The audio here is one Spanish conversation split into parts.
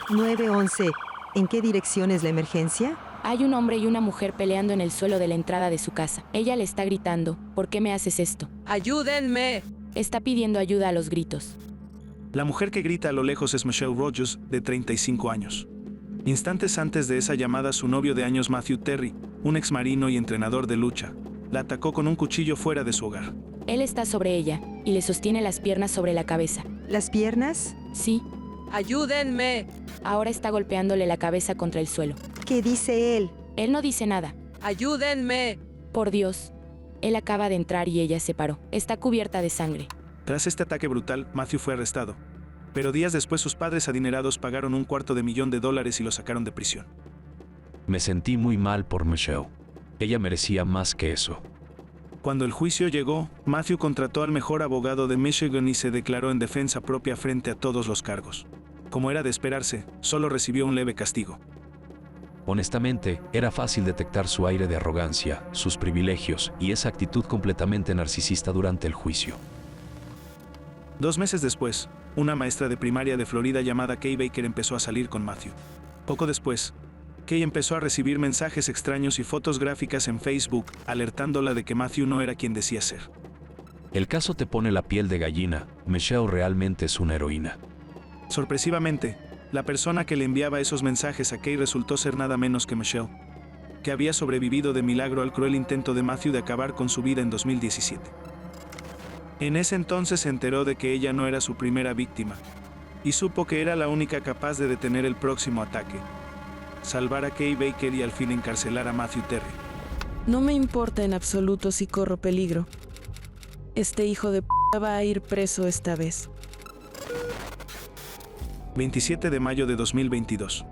911. ¿En qué dirección es la emergencia? Hay un hombre y una mujer peleando en el suelo de la entrada de su casa. Ella le está gritando, ¿por qué me haces esto? ¡Ayúdenme! Está pidiendo ayuda a los gritos. La mujer que grita a lo lejos es Michelle Rogers, de 35 años. Instantes antes de esa llamada, su novio de años Matthew Terry, un exmarino y entrenador de lucha, la atacó con un cuchillo fuera de su hogar. Él está sobre ella, y le sostiene las piernas sobre la cabeza. ¿Las piernas? Sí, ¡Ayúdenme! ahora está golpeándole la cabeza contra el suelo. ¿Qué dice él? Él no dice nada. ¡Ayúdenme! Por Dios. Él acaba de entrar y ella se paró. Está cubierta de sangre. Tras este ataque brutal, Matthew fue arrestado. Pero días después sus padres adinerados pagaron $250,000 y lo sacaron de prisión. Me sentí muy mal por Michelle. Ella merecía más que eso. Cuando el juicio llegó, Matthew contrató al mejor abogado de Michigan y se declaró en defensa propia frente a todos los cargos. Como era de esperarse, solo recibió un leve castigo. Honestamente, era fácil detectar su aire de arrogancia, sus privilegios y esa actitud completamente narcisista durante el juicio. 2 meses después, una maestra de primaria de Florida llamada Kay Baker empezó a salir con Matthew. Poco después, Kay empezó a recibir mensajes extraños y fotos gráficas en Facebook, alertándola de que Matthew no era quien decía ser. El caso te pone la piel de gallina. Michelle realmente es una heroína. Sorpresivamente, la persona que le enviaba esos mensajes a Kay resultó ser nada menos que Michelle, que había sobrevivido de milagro al cruel intento de Matthew de acabar con su vida en 2017. En ese entonces se enteró de que ella no era su primera víctima, y supo que era la única capaz de detener el próximo ataque, salvar a Kay Baker y al fin encarcelar a Matthew Terry. No me importa en absoluto si corro peligro. Este hijo de p*** va a ir preso esta vez. 27 de mayo de 2022.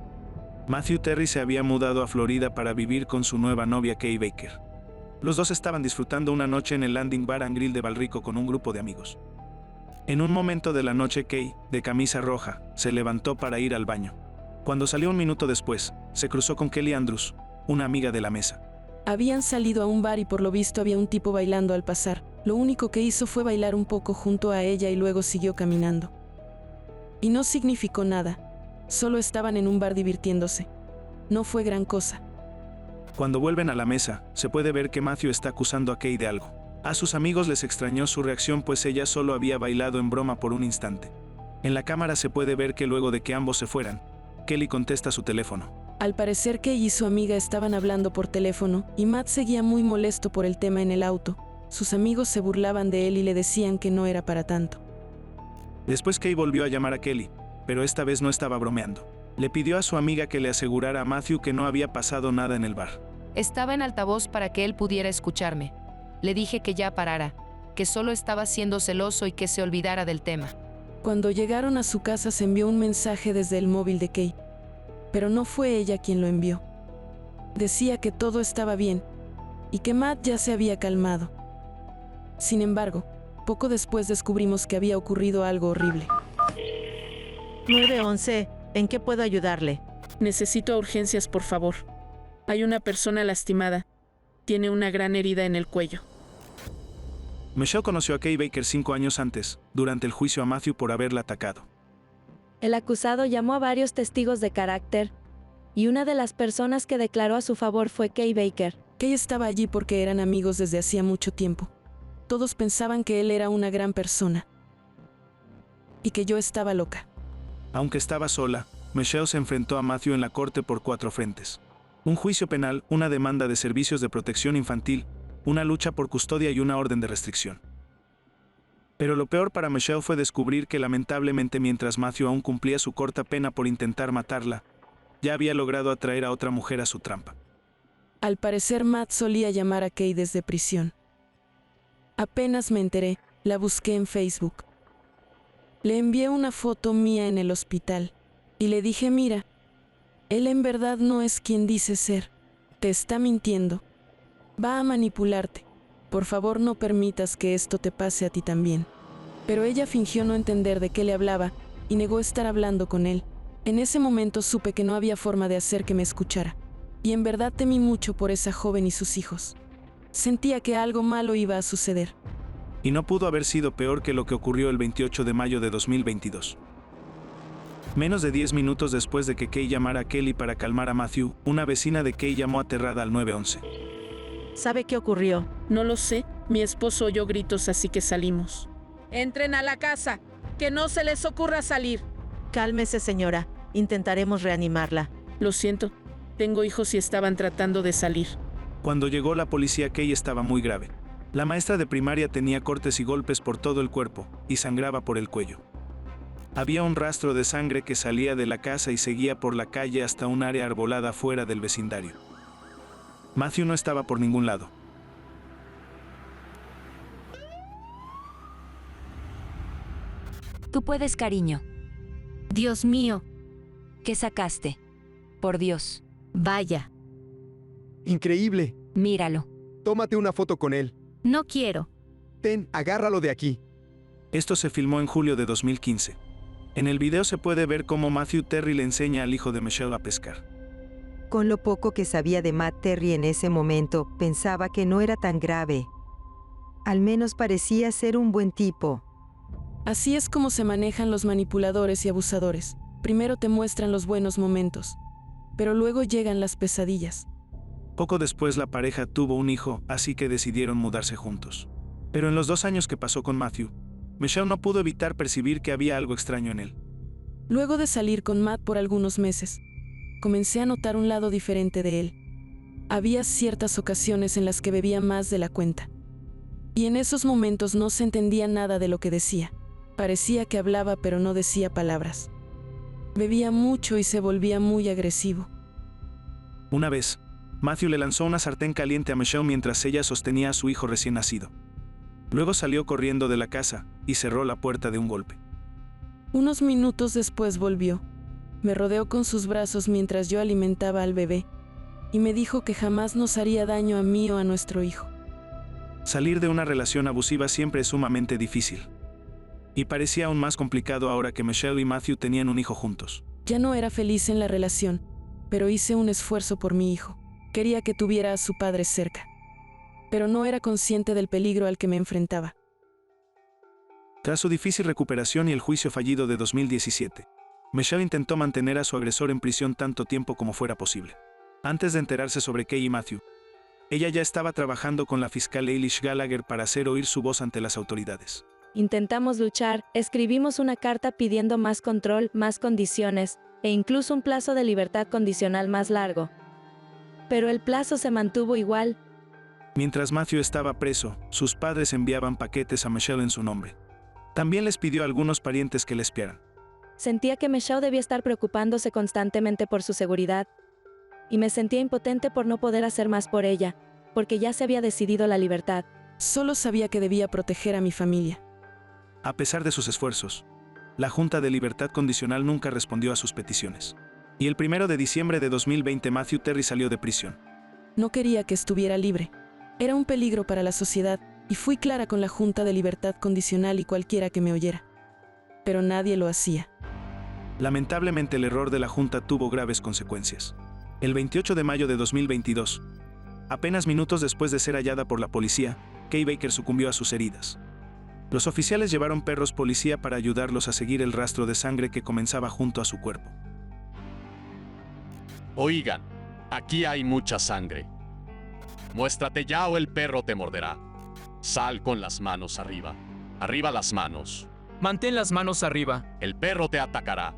Matthew Terry se había mudado a Florida para vivir con su nueva novia Kay Baker. Los dos estaban disfrutando una noche en el Landing Bar and Grill de Valrico con un grupo de amigos. En un momento de la noche, Kay, de camisa roja, se levantó para ir al baño. Cuando salió un minuto después, se cruzó con Kelly Andrews, una amiga de la mesa. Habían salido a un bar y por lo visto había un tipo bailando al pasar. Lo único que hizo fue bailar un poco junto a ella y luego siguió caminando. Y no significó nada. Solo estaban en un bar divirtiéndose. No fue gran cosa. Cuando vuelven a la mesa, se puede ver que Matthew está acusando a Kay de algo. A sus amigos les extrañó su reacción, pues ella solo había bailado en broma por un instante. En la cámara se puede ver que luego de que ambos se fueran, Kelly contesta su teléfono. Al parecer Kay y su amiga estaban hablando por teléfono y Matt seguía muy molesto por el tema en el auto. Sus amigos se burlaban de él y le decían que no era para tanto. Después Kay volvió a llamar a Kelly, pero esta vez no estaba bromeando. Le pidió a su amiga que le asegurara a Matthew que no había pasado nada en el bar. Estaba en altavoz para que él pudiera escucharme. Le dije que ya parara, que solo estaba siendo celoso y que se olvidara del tema. Cuando llegaron a su casa se envió un mensaje desde el móvil de Kay, pero no fue ella quien lo envió. Decía que todo estaba bien y que Matt ya se había calmado. Sin embargo, poco después descubrimos que había ocurrido algo horrible. 911. ¿En qué puedo ayudarle? Necesito urgencias, por favor. Hay una persona lastimada. Tiene una gran herida en el cuello. Michelle conoció a Kay Baker 5 años antes, durante el juicio a Matthew por haberla atacado. El acusado llamó a varios testigos de carácter, y una de las personas que declaró a su favor fue Kay Baker. Kay estaba allí porque eran amigos desde hacía mucho tiempo. Todos pensaban que él era una gran persona, y que yo estaba loca. Aunque estaba sola, Michelle se enfrentó a Matthew en la corte por 4 frentes. Un juicio penal, una demanda de servicios de protección infantil, una lucha por custodia y una orden de restricción. Pero lo peor para Michelle fue descubrir que lamentablemente mientras Matthew aún cumplía su corta pena por intentar matarla, ya había logrado atraer a otra mujer a su trampa. Al parecer Matt solía llamar a Kay desde prisión. Apenas me enteré, la busqué en Facebook. Le envié una foto mía en el hospital y le dije, mira, él en verdad no es quien dice ser. Te está mintiendo. Va a manipularte. Por favor, no permitas que esto te pase a ti también. Pero ella fingió no entender de qué le hablaba y negó estar hablando con él. En ese momento supe que no había forma de hacer que me escuchara. Y en verdad temí mucho por esa joven y sus hijos. Sentía que algo malo iba a suceder. Y no pudo haber sido peor que lo que ocurrió el 28 de mayo de 2022. Menos de 10 minutos después de que Kay llamara a Kelly para calmar a Matthew, una vecina de Kay llamó aterrada al 911. ¿Sabe qué ocurrió? No lo sé, mi esposo oyó gritos así que salimos. Entren a la casa. Que no se les ocurra salir. Cálmese, señora. Intentaremos reanimarla. Lo siento, tengo hijos y estaban tratando de salir. Cuando llegó la policía, Kay estaba muy grave. La maestra de primaria tenía cortes y golpes por todo el cuerpo, y sangraba por el cuello. Había un rastro de sangre que salía de la casa y seguía por la calle hasta un área arbolada fuera del vecindario. Matthew no estaba por ningún lado. Tú puedes, cariño. Dios mío, ¿Qué sacaste? Por Dios. vaya, Increíble. Míralo. Tómate una foto con él. no quiero. Ten, agárralo de aquí. Esto se filmó en julio de 2015. En el video se puede ver cómo Matthew Terry le enseña al hijo de Michelle a pescar. Con lo poco que sabía de Matt Terry en ese momento, pensaba que no era tan grave. Al menos parecía ser un buen tipo. Así es como se manejan los manipuladores y abusadores. Primero te muestran los buenos momentos, pero luego llegan las pesadillas. Poco después la pareja tuvo un hijo, así que decidieron mudarse juntos. Pero en los 2 años que pasó con Matthew, Michelle no pudo evitar percibir que había algo extraño en él. Luego de salir con Matt por algunos meses, comencé a notar un lado diferente de él. Había ciertas ocasiones en las que bebía más de la cuenta. Y en esos momentos no se entendía nada de lo que decía. Parecía que hablaba pero no decía palabras. Bebía mucho y se volvía muy agresivo. Una vez, Matthew le lanzó una sartén caliente a Michelle mientras ella sostenía a su hijo recién nacido. Luego salió corriendo de la casa y cerró la puerta de un golpe. Unos minutos después volvió. Me rodeó con sus brazos mientras yo alimentaba al bebé y me dijo que jamás nos haría daño a mí o a nuestro hijo. Salir de una relación abusiva siempre es sumamente difícil. Y parecía aún más complicado ahora que Michelle y Matthew tenían un hijo juntos. Ya no era feliz en la relación, pero hice un esfuerzo por mi hijo. Quería que tuviera a su padre cerca, pero no era consciente del peligro al que me enfrentaba. Tras su difícil recuperación y el juicio fallido de 2017, Michelle intentó mantener a su agresor en prisión tanto tiempo como fuera posible. Antes de enterarse sobre Kay y Matthew, ella ya estaba trabajando con la fiscal Eilish Gallagher para hacer oír su voz ante las autoridades. Intentamos luchar, escribimos una carta pidiendo más control, más condiciones, e incluso un plazo de libertad condicional más largo. Pero el plazo se mantuvo igual. Mientras Matthew estaba preso, sus padres enviaban paquetes a Michelle en su nombre. También les pidió a algunos parientes que le espiaran. Sentía que Michelle debía estar preocupándose constantemente por su seguridad, y me sentía impotente por no poder hacer más por ella, porque ya se había decidido la libertad. Solo sabía que debía proteger a mi familia. A pesar de sus esfuerzos, la Junta de Libertad Condicional nunca respondió a sus peticiones. Y el 1 de diciembre de 2020 Matthew Terry salió de prisión. No quería que estuviera libre. Era un peligro para la sociedad, y fui clara con la Junta de Libertad Condicional y cualquiera que me oyera. Pero nadie lo hacía. Lamentablemente el error de la Junta tuvo graves consecuencias. El 28 de mayo de 2022, apenas minutos después de ser hallada por la policía, Kay Baker sucumbió a sus heridas. Los oficiales llevaron perros policía para ayudarlos a seguir el rastro de sangre que comenzaba junto a su cuerpo. Oigan, aquí hay mucha sangre. Muéstrate ya o el perro te morderá. Sal con las manos arriba. Arriba las manos. Mantén las manos arriba. El perro te atacará.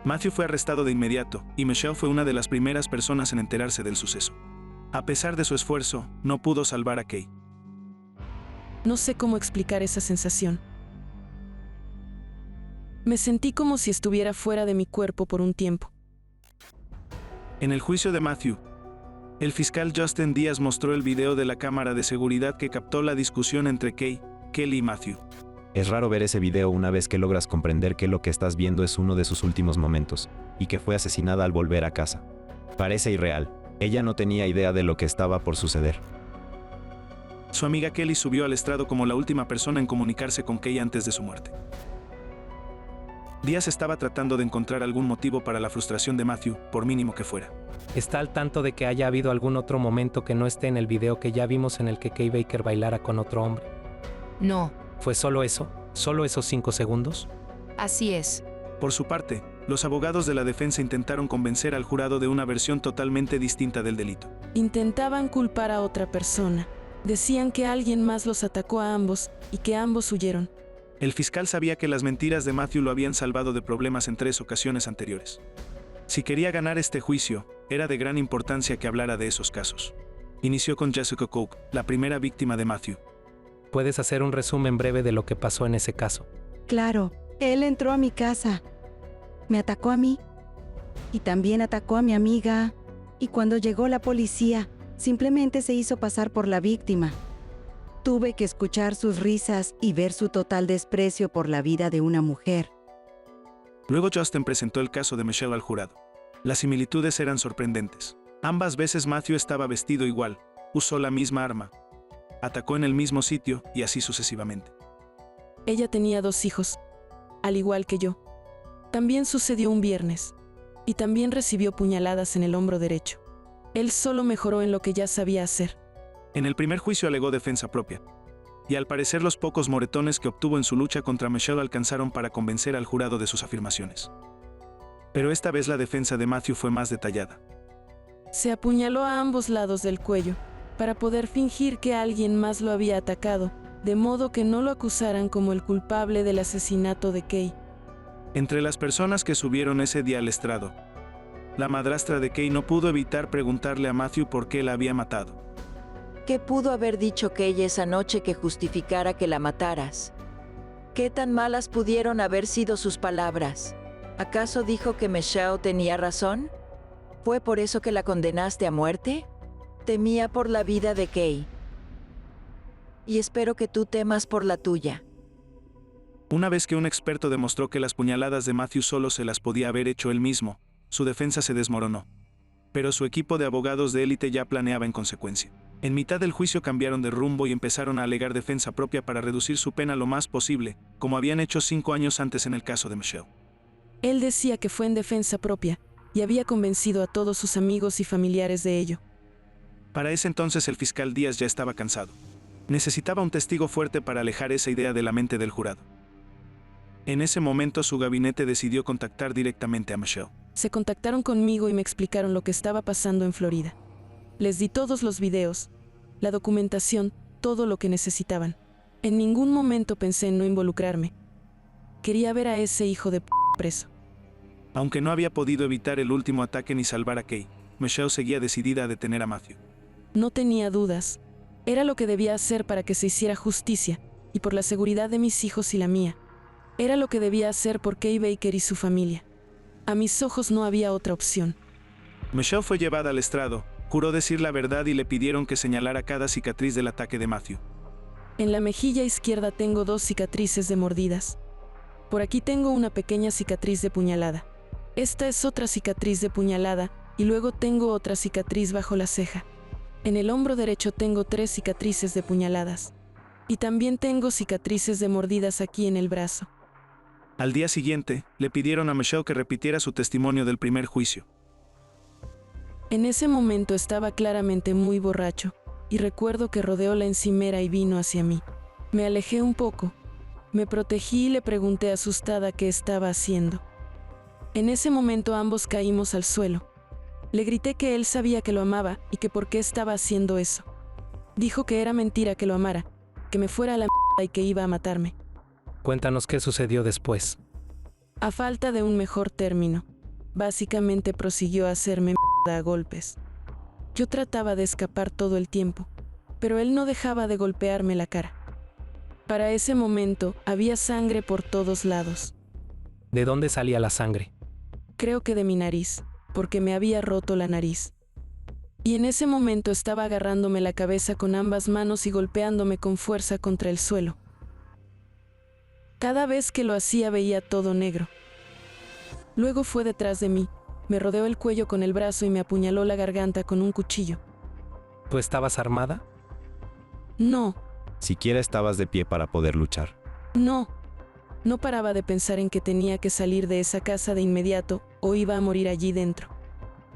Matthew fue arrestado de inmediato, y Michelle fue una de las primeras personas en enterarse del suceso. A pesar de su esfuerzo, no pudo salvar a Kay. No sé cómo explicar esa sensación. Me sentí como si estuviera fuera de mi cuerpo por un tiempo. En el juicio de Matthew, el fiscal Justin Díaz mostró el video de la cámara de seguridad que captó la discusión entre Kay, Kelly y Matthew. Es raro ver ese video una vez que logras comprender que lo que estás viendo es uno de sus últimos momentos, y que fue asesinada al volver a casa. Parece irreal. Ella no tenía idea de lo que estaba por suceder. Su amiga Kelly subió al estrado como la última persona en comunicarse con Kay antes de su muerte. Díaz estaba tratando de encontrar algún motivo para la frustración de Matthew, por mínimo que fuera. ¿Está al tanto de que haya habido algún otro momento que no esté en el video que ya vimos en el que Kay Baker bailara con otro hombre? No. ¿Fue solo eso? ¿Solo esos 5 segundos? Así es. Por su parte, los abogados de la defensa intentaron convencer al jurado de una versión totalmente distinta del delito. Intentaban culpar a otra persona. Decían que alguien más los atacó a ambos y que ambos huyeron. El fiscal sabía que las mentiras de Matthew lo habían salvado de problemas en 3 ocasiones anteriores. Si quería ganar este juicio, era de gran importancia que hablara de esos casos. Inició con Jessica Cook, la primera víctima de Matthew. ¿Puedes hacer un resumen breve de lo que pasó en ese caso? Claro, él entró a mi casa. Me atacó a mí. Y también atacó a mi amiga. Y cuando llegó la policía, simplemente se hizo pasar por la víctima. Tuve que escuchar sus risas y ver su total desprecio por la vida de una mujer. Luego Justin presentó el caso de Michelle al jurado. Las similitudes eran sorprendentes. Ambas veces Matthew estaba vestido igual, usó la misma arma, atacó en el mismo sitio y así sucesivamente. Ella tenía 2 hijos, al igual que yo. También sucedió un viernes. Y también recibió puñaladas en el hombro derecho. Él solo mejoró en lo que ya sabía hacer. En el primer juicio alegó defensa propia. Y al parecer los pocos moretones que obtuvo en su lucha contra Michelle alcanzaron para convencer al jurado de sus afirmaciones. Pero esta vez la defensa de Matthew fue más detallada. Se apuñaló a ambos lados del cuello, para poder fingir que alguien más lo había atacado, de modo que no lo acusaran como el culpable del asesinato de Kay. Entre las personas que subieron ese día al estrado, la madrastra de Kay no pudo evitar preguntarle a Matthew por qué la había matado. ¿Qué pudo haber dicho Kay esa noche que justificara que la mataras? ¿Qué tan malas pudieron haber sido sus palabras? ¿Acaso dijo que Michelle tenía razón? ¿Fue por eso que la condenaste a muerte? Temía por la vida de Kay. Y espero que tú temas por la tuya. Una vez que un experto demostró que las puñaladas de Matthew solo se las podía haber hecho él mismo, su defensa se desmoronó. Pero su equipo de abogados de élite ya planeaba en consecuencia. En mitad del juicio cambiaron de rumbo y empezaron a alegar defensa propia para reducir su pena lo más posible, como habían hecho 5 años antes en el caso de Michelle. Él decía que fue en defensa propia, y había convencido a todos sus amigos y familiares de ello. Para ese entonces el fiscal Díaz ya estaba cansado. Necesitaba un testigo fuerte para alejar esa idea de la mente del jurado. En ese momento su gabinete decidió contactar directamente a Michelle. Se contactaron conmigo y me explicaron lo que estaba pasando en Florida. Les di todos los videos, la documentación, todo lo que necesitaban. En ningún momento pensé en no involucrarme. Quería ver a ese hijo de preso. Aunque no había podido evitar el último ataque ni salvar a Kay, Michelle seguía decidida a detener a Matthew. No tenía dudas. Era lo que debía hacer para que se hiciera justicia, y por la seguridad de mis hijos y la mía. Era lo que debía hacer por Kay Baker y su familia. A mis ojos no había otra opción. Michelle fue llevada al estrado, juró decir la verdad y le pidieron que señalara cada cicatriz del ataque de Matthew. En la mejilla izquierda tengo 2 cicatrices de mordidas. Por aquí tengo una pequeña cicatriz de puñalada. Esta es otra cicatriz de puñalada, y luego tengo otra cicatriz bajo la ceja. En el hombro derecho tengo 3 cicatrices de puñaladas. Y también tengo cicatrices de mordidas aquí en el brazo. Al día siguiente, le pidieron a Michelle que repitiera su testimonio del primer juicio. En ese momento estaba claramente muy borracho, y recuerdo que rodeó la encimera y vino hacia mí. Me alejé un poco. Me protegí y le pregunté asustada qué estaba haciendo. En ese momento ambos caímos al suelo. Le grité que él sabía que lo amaba y que por qué estaba haciendo eso. Dijo que era mentira que lo amara, que me fuera a la mierda y que iba a matarme. Cuéntanos qué sucedió después. A falta de un mejor término, básicamente prosiguió a hacerme mierda a golpes. Yo trataba de escapar todo el tiempo, pero él no dejaba de golpearme la cara. Para ese momento había sangre por todos lados. ¿De dónde salía la sangre? Creo que de mi nariz, porque me había roto la nariz. Y en ese momento estaba agarrándome la cabeza con ambas manos y golpeándome con fuerza contra el suelo. Cada vez que lo hacía veía todo negro. Luego fue detrás de mí, me rodeó el cuello con el brazo y me apuñaló la garganta con un cuchillo. ¿Tú estabas armada? No. Siquiera estabas de pie para poder luchar. No. No paraba de pensar en que tenía que salir de esa casa de inmediato o iba a morir allí dentro.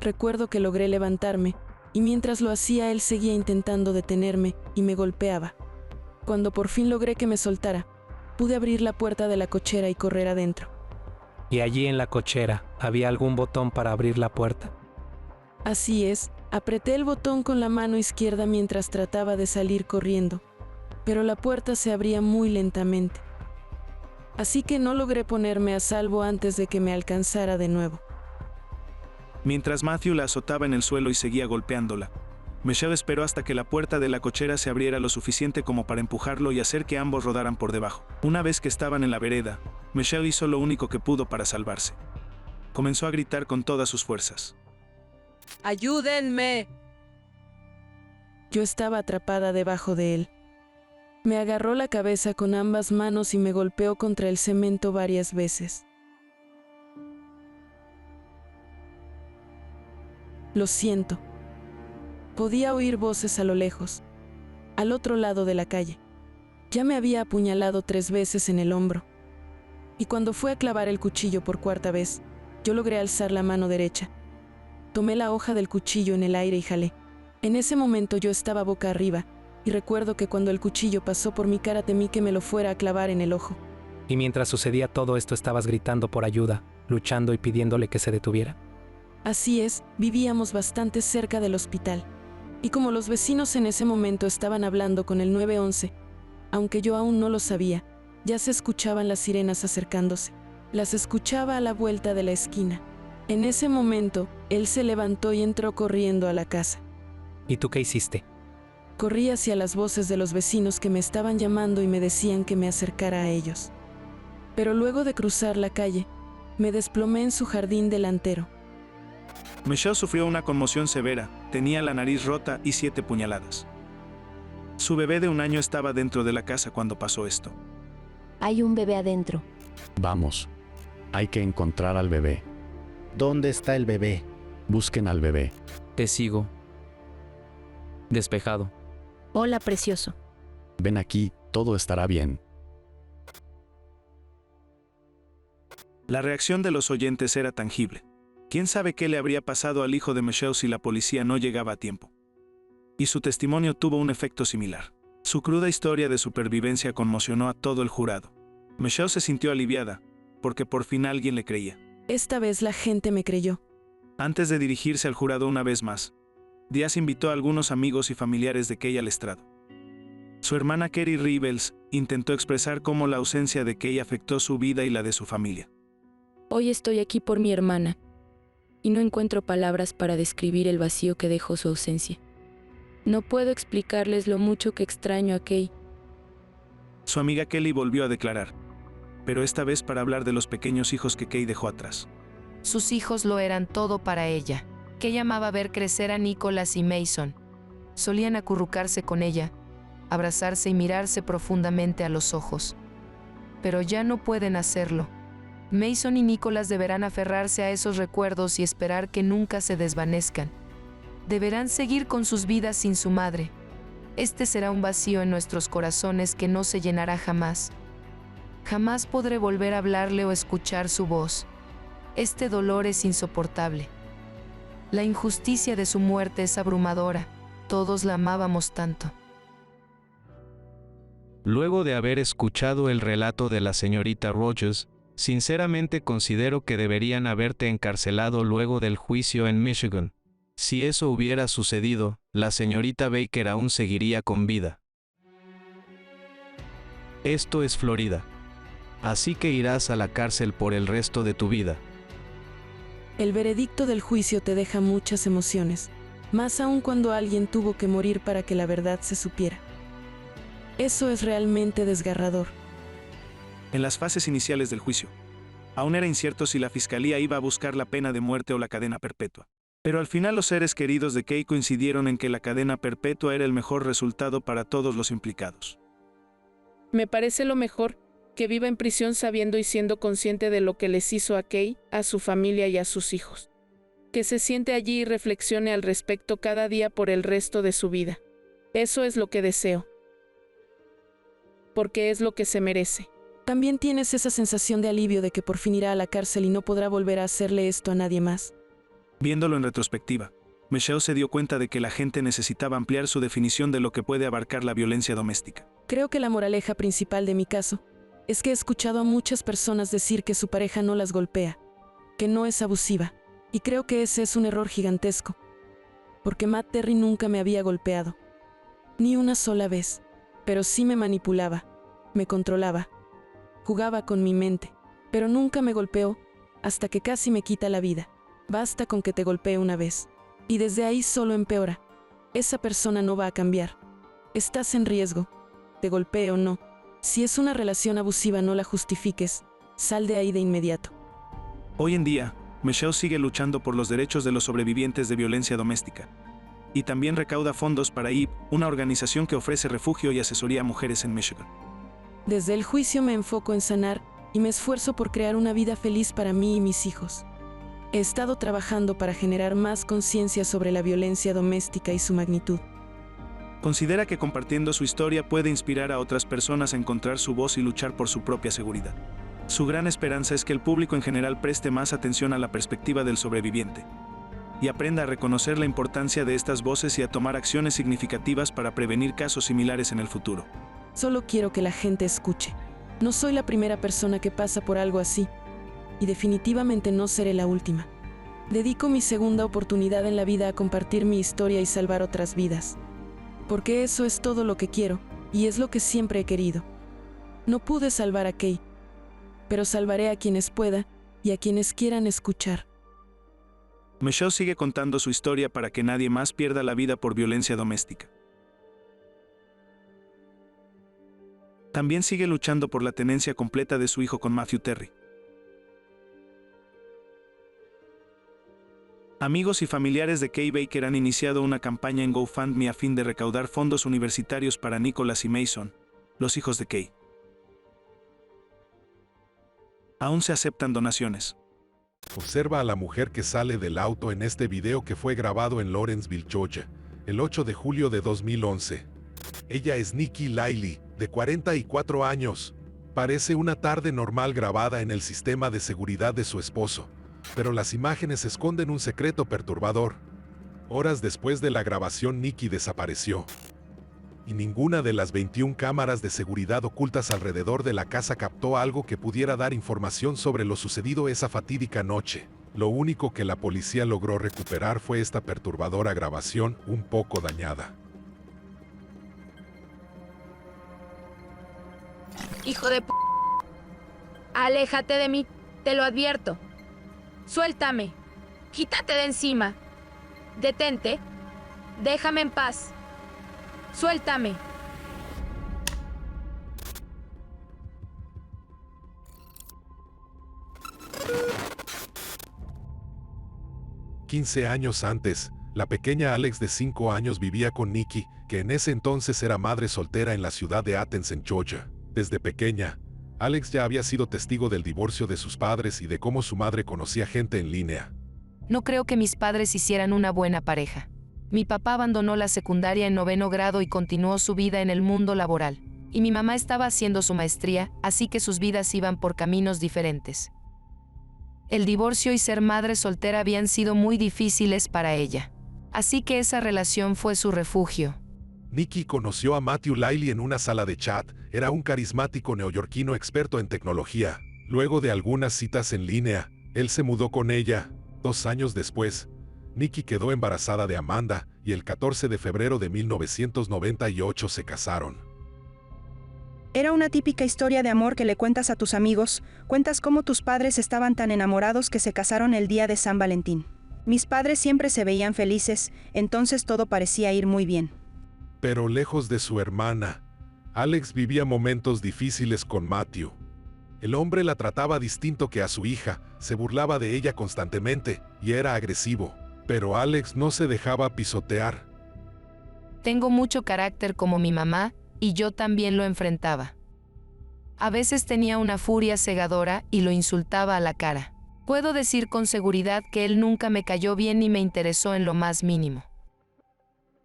Recuerdo que logré levantarme, y mientras lo hacía él seguía intentando detenerme y me golpeaba. Cuando por fin logré que me soltara, pude abrir la puerta de la cochera y correr adentro. ¿Y allí en la cochera había algún botón para abrir la puerta? Así es, apreté el botón con la mano izquierda mientras trataba de salir corriendo, pero la puerta se abría muy lentamente. Así que no logré ponerme a salvo antes de que me alcanzara de nuevo. Mientras Matthew la azotaba en el suelo y seguía golpeándola, Michelle esperó hasta que la puerta de la cochera se abriera lo suficiente como para empujarlo y hacer que ambos rodaran por debajo. Una vez que estaban en la vereda, Michelle hizo lo único que pudo para salvarse. Comenzó a gritar con todas sus fuerzas. ¡Ayúdenme! Yo estaba atrapada debajo de él. Me agarró la cabeza con ambas manos y me golpeó contra el cemento varias veces. Lo siento. Podía oír voces a lo lejos, al otro lado de la calle. Ya me había apuñalado 3 veces en el hombro. Y cuando fue a clavar el cuchillo por 4ª vez, yo logré alzar la mano derecha. Tomé la hoja del cuchillo en el aire y jalé. En ese momento yo estaba boca arriba, y recuerdo que cuando el cuchillo pasó por mi cara temí que me lo fuera a clavar en el ojo. Y mientras sucedía todo esto estabas gritando por ayuda, luchando y pidiéndole que se detuviera. Así es, vivíamos bastante cerca del hospital. Y como los vecinos en ese momento estaban hablando con el 911, aunque yo aún no lo sabía, ya se escuchaban las sirenas acercándose. Las escuchaba a la vuelta de la esquina. En ese momento, él se levantó y entró corriendo a la casa. ¿Y tú qué hiciste? Corrí hacia las voces de los vecinos que me estaban llamando y me decían que me acercara a ellos. Pero luego de cruzar la calle, me desplomé en su jardín delantero. Michelle sufrió una conmoción severa, tenía la nariz rota y 7 puñaladas. Su bebé de 1 año estaba dentro de la casa cuando pasó esto. Hay un bebé adentro. Vamos. Hay que encontrar al bebé. ¿Dónde está el bebé? Busquen al bebé. Te sigo. Despejado. Hola, precioso. Ven aquí, todo estará bien. La reacción de los oyentes era tangible. ¿Quién sabe qué le habría pasado al hijo de Michelle si la policía no llegaba a tiempo? Y su testimonio tuvo un efecto similar. Su cruda historia de supervivencia conmocionó a todo el jurado. Michelle se sintió aliviada, porque por fin alguien le creía. Esta vez la gente me creyó. Antes de dirigirse al jurado una vez más, Díaz invitó a algunos amigos y familiares de Kay al estrado. Su hermana Kerry Rebels intentó expresar cómo la ausencia de Kay afectó su vida y la de su familia. Hoy estoy aquí por mi hermana, y no encuentro palabras para describir el vacío que dejó su ausencia. No puedo explicarles lo mucho que extraño a Kay. Su amiga Kelly volvió a declarar, pero esta vez para hablar de los pequeños hijos que Kay dejó atrás. Sus hijos lo eran todo para ella. Kay amaba ver crecer a Nicholas y Mason. Solían acurrucarse con ella, abrazarse y mirarse profundamente a los ojos. Pero ya no pueden hacerlo. Mason y Nicholas deberán aferrarse a esos recuerdos y esperar que nunca se desvanezcan. Deberán seguir con sus vidas sin su madre. Este será un vacío en nuestros corazones que no se llenará jamás. Jamás podré volver a hablarle o escuchar su voz. Este dolor es insoportable. La injusticia de su muerte es abrumadora. Todos la amábamos tanto. Luego de haber escuchado el relato de la señorita Rogers, sinceramente considero que deberían haberte encarcelado luego del juicio en Michigan. Si eso hubiera sucedido, la señorita Baker aún seguiría con vida. Esto es Florida. Así que irás a la cárcel por el resto de tu vida. El veredicto del juicio te deja muchas emociones, más aún cuando alguien tuvo que morir para que la verdad se supiera. Eso es realmente desgarrador. En las fases iniciales del juicio, aún era incierto si la fiscalía iba a buscar la pena de muerte o la cadena perpetua. Pero al final los seres queridos de Kay coincidieron en que la cadena perpetua era el mejor resultado para todos los implicados. Me parece lo mejor que viva en prisión sabiendo y siendo consciente de lo que les hizo a Kay, a su familia y a sus hijos. Que se siente allí y reflexione al respecto cada día por el resto de su vida. Eso es lo que deseo. Porque es lo que se merece. También tienes esa sensación de alivio de que por fin irá a la cárcel y no podrá volver a hacerle esto a nadie más. Viéndolo en retrospectiva, Michelle se dio cuenta de que la gente necesitaba ampliar su definición de lo que puede abarcar la violencia doméstica. Creo que la moraleja principal de mi caso es que he escuchado a muchas personas decir que su pareja no las golpea, que no es abusiva, y creo que ese es un error gigantesco, porque Matt Terry nunca me había golpeado, ni una sola vez, pero sí me manipulaba, me controlaba, jugaba con mi mente, pero nunca me golpeó hasta que casi me quita la vida. Basta con que te golpee una vez, y desde ahí solo empeora. Esa persona no va a cambiar. Estás en riesgo, te golpee o no. Si es una relación abusiva, no la justifiques, sal de ahí de inmediato. Hoy en día, Michelle sigue luchando por los derechos de los sobrevivientes de violencia doméstica. Y también recauda fondos para IB, una organización que ofrece refugio y asesoría a mujeres en Michigan. Desde el juicio me enfoco en sanar y me esfuerzo por crear una vida feliz para mí y mis hijos. He estado trabajando para generar más conciencia sobre la violencia doméstica y su magnitud. Considera que compartiendo su historia puede inspirar a otras personas a encontrar su voz y luchar por su propia seguridad. Su gran esperanza es que el público en general preste más atención a la perspectiva del sobreviviente y aprenda a reconocer la importancia de estas voces y a tomar acciones significativas para prevenir casos similares en el futuro. Solo quiero que la gente escuche. No soy la primera persona que pasa por algo así, y definitivamente no seré la última. Dedico mi segunda oportunidad en la vida a compartir mi historia y salvar otras vidas. Porque eso es todo lo que quiero, y es lo que siempre he querido. No pude salvar a Kay, pero salvaré a quienes pueda y a quienes quieran escuchar. Michelle sigue contando su historia para que nadie más pierda la vida por violencia doméstica. También sigue luchando por la tenencia completa de su hijo con Matthew Terry. Amigos y familiares de Kay Baker han iniciado una campaña en GoFundMe a fin de recaudar fondos universitarios para Nicholas y Mason, los hijos de Kay. Aún se aceptan donaciones. Observa a la mujer que sale del auto en este video que fue grabado en Lawrenceville, Georgia, el 8 de julio de 2011. Ella es Nikki Liley, de 44 años. Parece una tarde normal grabada en el sistema de seguridad de su esposo, pero las imágenes esconden un secreto perturbador. Horas después de la grabación, Nikki desapareció. Y ninguna de las 21 cámaras de seguridad ocultas alrededor de la casa captó algo que pudiera dar información sobre lo sucedido esa fatídica noche. Lo único que la policía logró recuperar fue esta perturbadora grabación, un poco dañada. Hijo de p***. Aléjate de mí, te lo advierto. Suéltame. Quítate de encima. Detente. Déjame en paz. Suéltame. «15 años antes, la pequeña Alex de 5 años vivía con Nikki, que en ese entonces era madre soltera en la ciudad de Athens, en Georgia. Desde pequeña, Alex ya había sido testigo del divorcio de sus padres y de cómo su madre conocía gente en línea. No creo que mis padres hicieran una buena pareja. Mi papá abandonó la secundaria en 9º grado y continuó su vida en el mundo laboral. Y mi mamá estaba haciendo su maestría, así que sus vidas iban por caminos diferentes. El divorcio y ser madre soltera habían sido muy difíciles para ella. Así que esa relación fue su refugio. Nikki conoció a Matthew Liley en una sala de chat. Era un carismático neoyorquino experto en tecnología. Luego de algunas citas en línea, él se mudó con ella. 2 años después, Nikki quedó embarazada de Amanda y el 14 de febrero de 1998 se casaron. Era una típica historia de amor que le cuentas a tus amigos. Cuentas cómo tus padres estaban tan enamorados que se casaron el día de San Valentín. Mis padres siempre se veían felices, entonces todo parecía ir muy bien. Pero lejos de su hermana, Alex vivía momentos difíciles con Matthew. El hombre la trataba distinto que a su hija, se burlaba de ella constantemente y era agresivo. Pero Alex no se dejaba pisotear. Tengo mucho carácter como mi mamá, y yo también lo enfrentaba. A veces tenía una furia cegadora y lo insultaba a la cara. Puedo decir con seguridad que él nunca me cayó bien ni me interesó en lo más mínimo.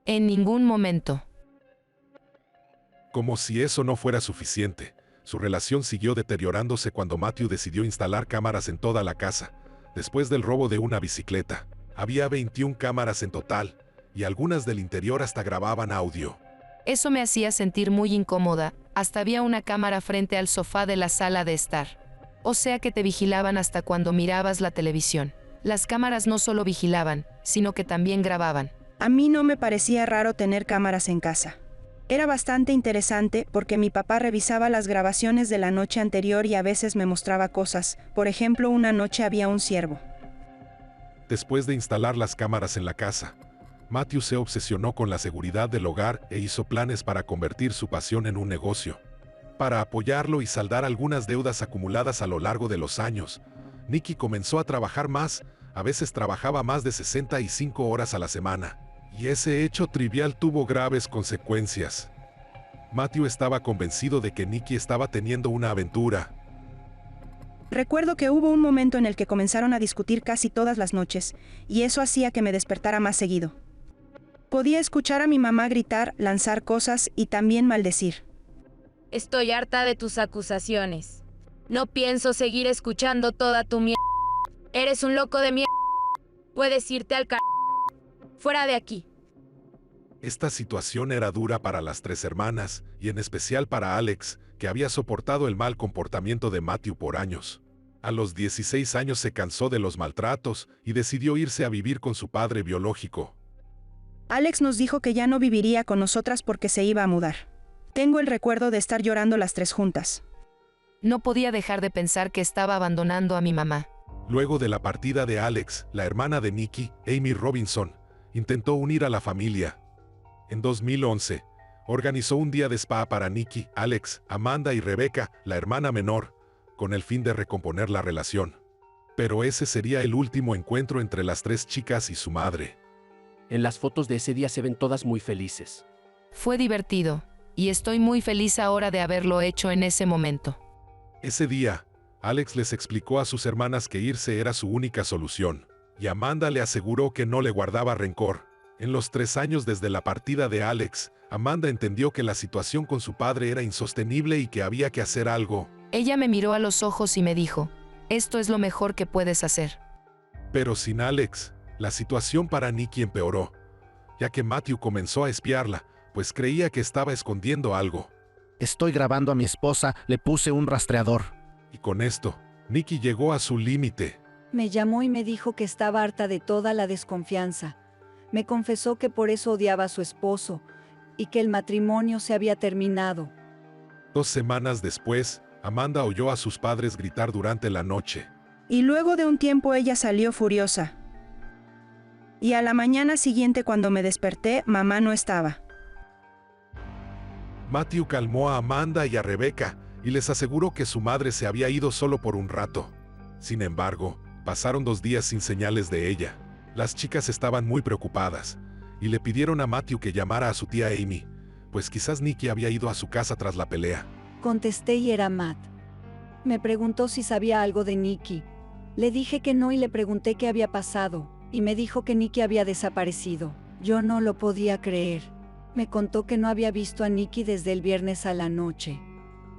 En ningún momento. Como si eso no fuera suficiente, su relación siguió deteriorándose cuando Matthew decidió instalar cámaras en toda la casa, después del robo de una bicicleta. Había 21 cámaras en total, y algunas del interior hasta grababan audio. Eso me hacía sentir muy incómoda, hasta había una cámara frente al sofá de la sala de estar. O sea que te vigilaban hasta cuando mirabas la televisión. Las cámaras no solo vigilaban, sino que también grababan. A mí no me parecía raro tener cámaras en casa. Era bastante interesante porque mi papá revisaba las grabaciones de la noche anterior y a veces me mostraba cosas. Por ejemplo, una noche había un ciervo. Después de instalar las cámaras en la casa, Matthew se obsesionó con la seguridad del hogar e hizo planes para convertir su pasión en un negocio. Para apoyarlo y saldar algunas deudas acumuladas a lo largo de los años, Nikki comenzó a trabajar más, a veces trabajaba más de 65 horas a la semana. Y ese hecho trivial tuvo graves consecuencias. Matthew estaba convencido de que Nikki estaba teniendo una aventura. Recuerdo que hubo un momento en el que comenzaron a discutir casi todas las noches, y eso hacía que me despertara más seguido. Podía escuchar a mi mamá gritar, lanzar cosas y también maldecir. Estoy harta de tus acusaciones. No pienso seguir escuchando toda tu mierda. Eres un loco de mierda. Puedes irte al fuera de aquí. Esta situación era dura para las tres hermanas, y en especial para Alex, que había soportado el mal comportamiento de Matthew por años. A los 16 años se cansó de los maltratos y decidió irse a vivir con su padre biológico. Alex nos dijo que ya no viviría con nosotras porque se iba a mudar. Tengo el recuerdo de estar llorando las tres juntas. No podía dejar de pensar que estaba abandonando a mi mamá. Luego de la partida de Alex, la hermana de Nikki, Amy Robinson, intentó unir a la familia. En 2011, organizó un día de spa para Nikki, Alex, Amanda y Rebecca, la hermana menor, con el fin de recomponer la relación. Pero ese sería el último encuentro entre las tres chicas y su madre. En las fotos de ese día se ven todas muy felices. Fue divertido, y estoy muy feliz ahora de haberlo hecho en ese momento. Ese día, Alex les explicó a sus hermanas que irse era su única solución, y Amanda le aseguró que no le guardaba rencor. En los 3 años desde la partida de Alex, Amanda entendió que la situación con su padre era insostenible y que había que hacer algo. Ella me miró a los ojos y me dijo, esto es lo mejor que puedes hacer. Pero sin Alex, la situación para Nikki empeoró, ya que Matthew comenzó a espiarla, pues creía que estaba escondiendo algo. Estoy grabando a mi esposa, le puse un rastreador. Y con esto, Nikki llegó a su límite. Me llamó y me dijo que estaba harta de toda la desconfianza. Me confesó que por eso odiaba a su esposo y que el matrimonio se había terminado. 2 semanas después, Amanda oyó a sus padres gritar durante la noche. Y luego de un tiempo ella salió furiosa. Y a la mañana siguiente cuando me desperté, mamá no estaba. Matthew calmó a Amanda y a Rebecca y les aseguró que su madre se había ido solo por un rato. Sin embargo, pasaron 2 días sin señales de ella. Las chicas estaban muy preocupadas y le pidieron a Matthew que llamara a su tía Amy, pues quizás Nikki había ido a su casa tras la pelea. Contesté y era Matt. Me preguntó si sabía algo de Nikki. Le dije que no y le pregunté qué había pasado, y me dijo que Nikki había desaparecido. Yo no lo podía creer. Me contó que no había visto a Nikki desde el viernes a la noche.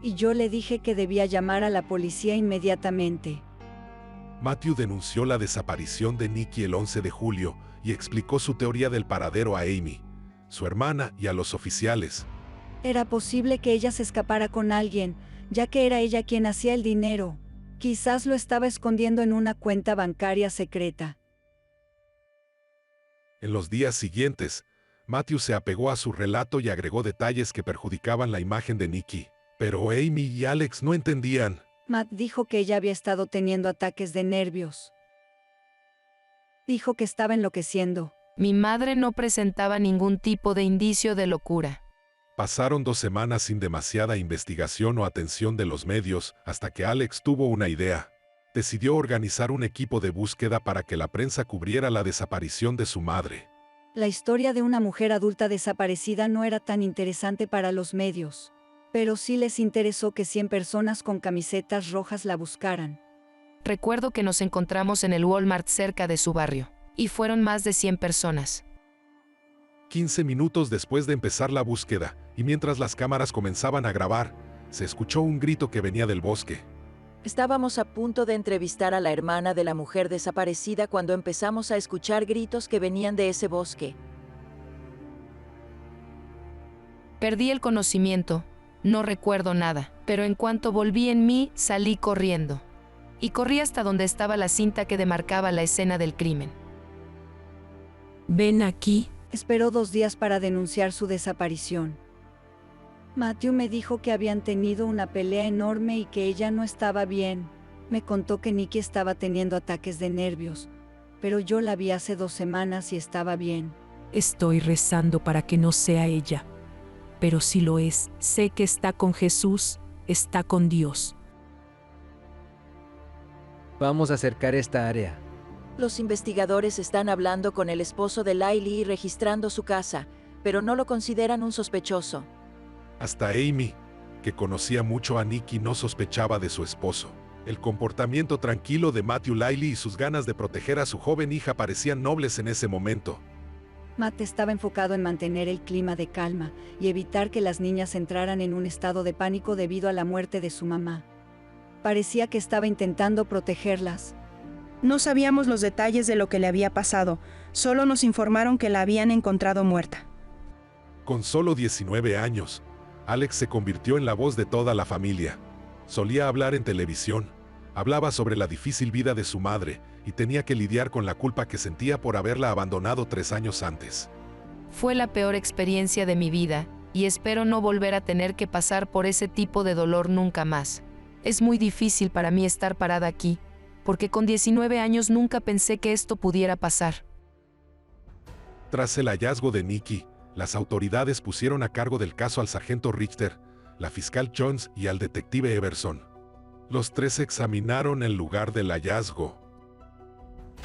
Y yo le dije que debía llamar a la policía inmediatamente. Matthew denunció la desaparición de Nikki el 11 de julio y explicó su teoría del paradero a Amy, su hermana y a los oficiales. Era posible que ella se escapara con alguien, ya que era ella quien hacía el dinero. Quizás lo estaba escondiendo en una cuenta bancaria secreta. En los días siguientes, Matthew se apegó a su relato y agregó detalles que perjudicaban la imagen de Nikki. Pero Amy y Alex no entendían. Matt dijo que ella había estado teniendo ataques de nervios. Dijo que estaba enloqueciendo. Mi madre no presentaba ningún tipo de indicio de locura. Pasaron 2 semanas sin demasiada investigación o atención de los medios, hasta que Alex tuvo una idea. Decidió organizar un equipo de búsqueda para que la prensa cubriera la desaparición de su madre. La historia de una mujer adulta desaparecida no era tan interesante para los medios, pero sí les interesó que 100 personas con camisetas rojas la buscaran. Recuerdo que nos encontramos en el Walmart cerca de su barrio, y fueron más de 100 personas. 15 minutos después de empezar la búsqueda, y mientras las cámaras comenzaban a grabar, se escuchó un grito que venía del bosque. Estábamos a punto de entrevistar a la hermana de la mujer desaparecida cuando empezamos a escuchar gritos que venían de ese bosque. Perdí el conocimiento, no recuerdo nada, pero en cuanto volví en mí, salí corriendo. Y corrí hasta donde estaba la cinta que demarcaba la escena del crimen. Ven aquí. Esperó 2 días para denunciar su desaparición. Matthew me dijo que habían tenido una pelea enorme y que ella no estaba bien. Me contó que Nikki estaba teniendo ataques de nervios, pero yo la vi hace 2 semanas y estaba bien. Estoy rezando para que no sea ella. Pero si lo es, sé que está con Jesús, está con Dios. Vamos a acercar esta área. Los investigadores están hablando con el esposo de Laili y registrando su casa, pero no lo consideran un sospechoso. Hasta Amy, que conocía mucho a Nikki, no sospechaba de su esposo. El comportamiento tranquilo de Matthew Laili y sus ganas de proteger a su joven hija parecían nobles en ese momento. Matt estaba enfocado en mantener el clima de calma y evitar que las niñas entraran en un estado de pánico debido a la muerte de su mamá. Parecía que estaba intentando protegerlas. No sabíamos los detalles de lo que le había pasado, solo nos informaron que la habían encontrado muerta. Con solo 19 años, Alex se convirtió en la voz de toda la familia. Solía hablar en televisión, hablaba sobre la difícil vida de su madre y tenía que lidiar con la culpa que sentía por haberla abandonado 3 años antes. Fue la peor experiencia de mi vida, y espero no volver a tener que pasar por ese tipo de dolor nunca más. Es muy difícil para mí estar parada aquí, porque con 19 años nunca pensé que esto pudiera pasar. Tras el hallazgo de Nikki, las autoridades pusieron a cargo del caso al sargento Richter, la fiscal Jones y al detective Everson. Los 3 examinaron el lugar del hallazgo.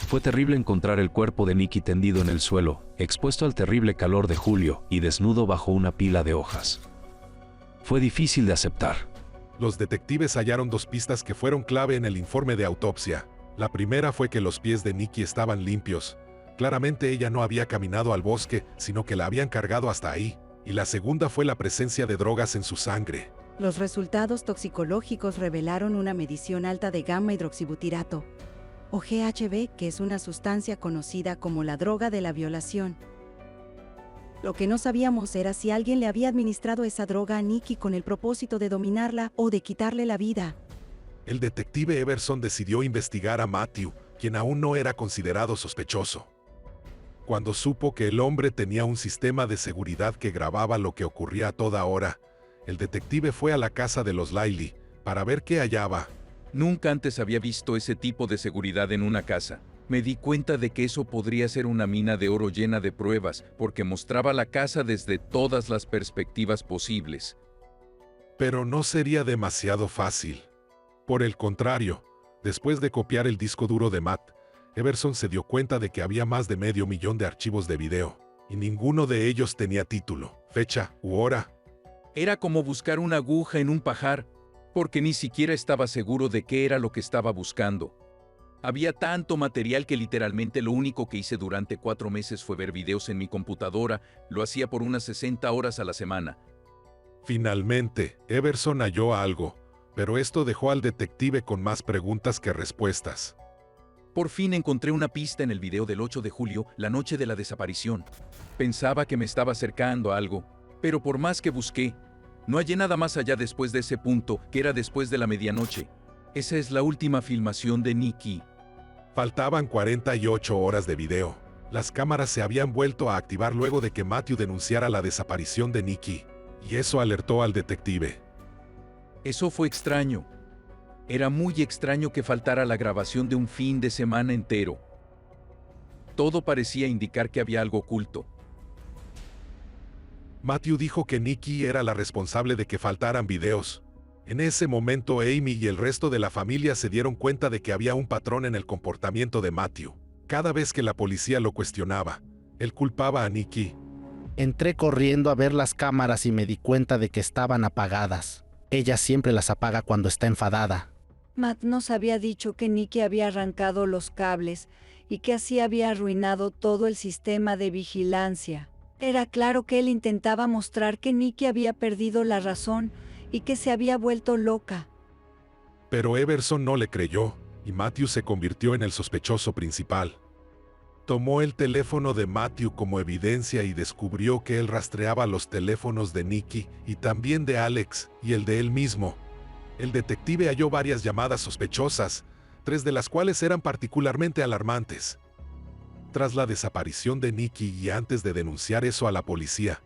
Fue terrible encontrar el cuerpo de Nikki tendido en el suelo, expuesto al terrible calor de julio y desnudo bajo una pila de hojas. Fue difícil de aceptar. Los detectives hallaron 2 pistas que fueron clave en el informe de autopsia. La primera fue que los pies de Nikki estaban limpios. Claramente ella no había caminado al bosque, sino que la habían cargado hasta ahí. Y la segunda fue la presencia de drogas en su sangre. Los resultados toxicológicos revelaron una medición alta de gamma hidroxibutirato, o GHB, que es una sustancia conocida como la droga de la violación. Lo que no sabíamos era si alguien le había administrado esa droga a Nikki con el propósito de dominarla o de quitarle la vida. El detective Everson decidió investigar a Matthew, quien aún no era considerado sospechoso. Cuando supo que el hombre tenía un sistema de seguridad que grababa lo que ocurría a toda hora, el detective fue a la casa de los Laili para ver qué hallaba. Nunca antes había visto ese tipo de seguridad en una casa. Me di cuenta de que eso podría ser una mina de oro llena de pruebas, porque mostraba la casa desde todas las perspectivas posibles. Pero no sería demasiado fácil. Por el contrario, después de copiar el disco duro de Matt, Everson se dio cuenta de que había más de 500,000 de archivos de video, y ninguno de ellos tenía título, fecha u hora. Era como buscar una aguja en un pajar, porque ni siquiera estaba seguro de qué era lo que estaba buscando. Había tanto material que literalmente lo único que hice durante 4 meses fue ver videos en mi computadora, lo hacía por unas 60 horas a la semana. Finalmente, Everson halló algo, pero esto dejó al detective con más preguntas que respuestas. Por fin encontré una pista en el video del 8 de julio, la noche de la desaparición. Pensaba que me estaba acercando a algo, pero por más que busqué, no hallé nada más allá después de ese punto, que era después de la medianoche. Esa es la última filmación de Nikki. Faltaban 48 horas de video. Las cámaras se habían vuelto a activar luego de que Matthew denunciara la desaparición de Nikki, y eso alertó al detective. Eso fue extraño. Era muy extraño que faltara la grabación de un fin de semana entero. Todo parecía indicar que había algo oculto. Matthew dijo que Nikki era la responsable de que faltaran videos. En ese momento Amy y el resto de la familia se dieron cuenta de que había un patrón en el comportamiento de Matthew. Cada vez que la policía lo cuestionaba, él culpaba a Nikki. Entré corriendo a ver las cámaras y me di cuenta de que estaban apagadas. Ella siempre las apaga cuando está enfadada. Matt nos había dicho que Nikki había arrancado los cables y que así había arruinado todo el sistema de vigilancia. Era claro que él intentaba mostrar que Nikki había perdido la razón y que se había vuelto loca. Pero Everson no le creyó, y Matthew se convirtió en el sospechoso principal. Tomó el teléfono de Matthew como evidencia y descubrió que él rastreaba los teléfonos de Nikki y también de Alex y el de él mismo. El detective halló varias llamadas sospechosas, 3 de las cuales eran particularmente alarmantes. Tras la desaparición de Nikki y antes de denunciar eso a la policía,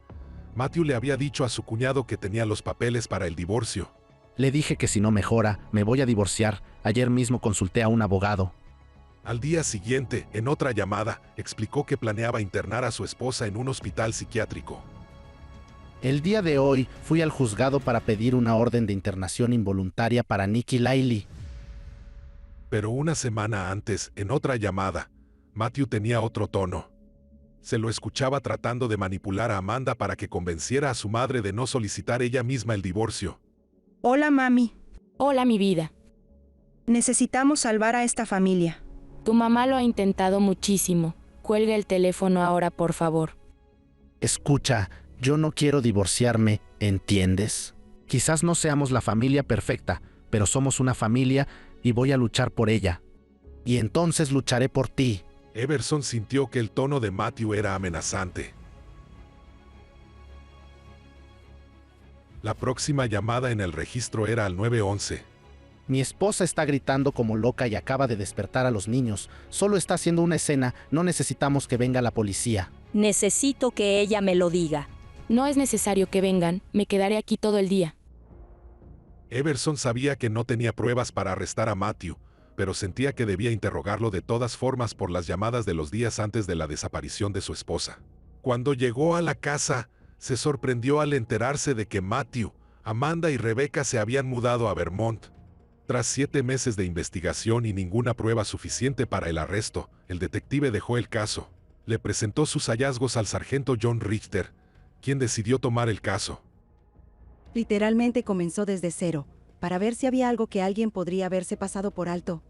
Matthew le había dicho a su cuñado que tenía los papeles para el divorcio. Le dije que si no mejora, me voy a divorciar. Ayer mismo consulté a un abogado. Al día siguiente, en otra llamada, explicó que planeaba internar a su esposa en un hospital psiquiátrico. El día de hoy fui al juzgado para pedir una orden de internación involuntaria para Nikki Laili. Pero una semana antes, en otra llamada, Matthew tenía otro tono. Se lo escuchaba tratando de manipular a Amanda para que convenciera a su madre de no solicitar ella misma el divorcio. Hola, mami. Hola, mi vida. Necesitamos salvar a esta familia. Tu mamá lo ha intentado muchísimo. Cuelga el teléfono ahora, por favor. Escucha, yo no quiero divorciarme, ¿entiendes? Quizás no seamos la familia perfecta, pero somos una familia y voy a luchar por ella. Y entonces lucharé por ti. Everson sintió que el tono de Matthew era amenazante. La próxima llamada en el registro era al 911. Mi esposa está gritando como loca y acaba de despertar a los niños. Solo está haciendo una escena, no necesitamos que venga la policía. Necesito que ella me lo diga. No es necesario que vengan, me quedaré aquí todo el día. Everson sabía que no tenía pruebas para arrestar a Matthew, pero sentía que debía interrogarlo de todas formas por las llamadas de los días antes de la desaparición de su esposa. Cuando llegó a la casa, se sorprendió al enterarse de que Matthew, Amanda y Rebecca se habían mudado a Vermont. Tras 7 meses de investigación y ninguna prueba suficiente para el arresto, el detective dejó el caso. Le presentó sus hallazgos al sargento John Richter, quien decidió tomar el caso. Literalmente comenzó desde cero, para ver si había algo que alguien podría haberse pasado por alto.